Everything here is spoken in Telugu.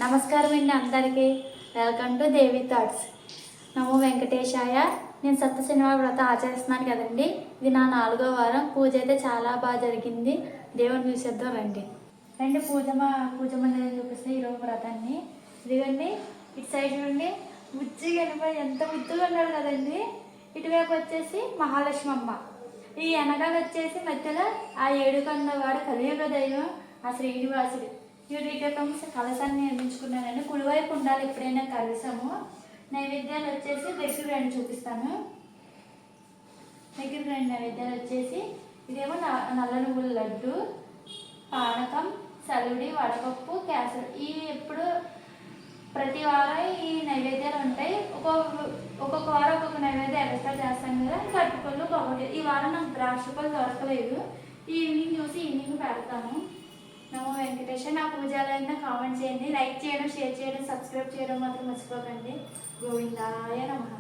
నమస్కారం అండి అందరికీ. Welcome to Devi thoughts. నమో వెంకటేశాయ. నేను సప్తశనివారం వ్రతం ఆచరిస్తున్నాను కదండి. ఇది నా 4వ వారం. పూజ అయితే చాలా బాగా జరిగింది. దేవుని చూసేద్దాం రండి. పూజ మందిరం చూపిస్తే ఈరోజు వ్రతాన్ని. ఇదిగండి ఇటు సైడ్ నుండి బుజ్జిగా వెళ్ళిపోయి ఎంత ముద్దుగా ఉన్నాడు కదండి. ఇటువైపు వచ్చేసి మహాలక్ష్మి అమ్మ. ఈ వెనకాల వచ్చేసి మధ్యలో ఆ ఏడుకొండవాడు కలియుగ దైవం ఆ శ్రీనివాసుడు. కలశాన్ని నిర్మించుకున్నానండి. కుడివైపు ఉండాలి ఎప్పుడైనా కలశము. నైవేద్యాలు వచ్చేసి దగ్గర రండి చూపిస్తాను. దగ్గర రండి. నైవేద్యాలు వచ్చేసి ఇదేమో నల్ల నువ్వుల లడ్డు, పానకం, సలుడి, వడపప్పు, కేసరి. ఈ ఎప్పుడు ప్రతి వారం ఈ నైవేద్యాలు ఉంటాయి. ఒక్కొక్క వారం ఒక్కొక్క నైవేద్యం ఎక్స్ట్రా చేస్తాం కదా. కట్టుకోళ్ళు ఒకటి. ఈ వారం నాకు ద్రాక్ష పళ్ళు దొరకలేదు. ఈవినింగ్ చూసి ఈవినింగ్ పెడతాను. నమో వెంకటేశ. నా పూజలైనా కామెంట్ చేయండి, లైక్ చేయడం, షేర్ చేయడం, సబ్స్క్రైబ్ చేయడం మాత్రం మర్చిపోకండి. గోవిందాయ నమః.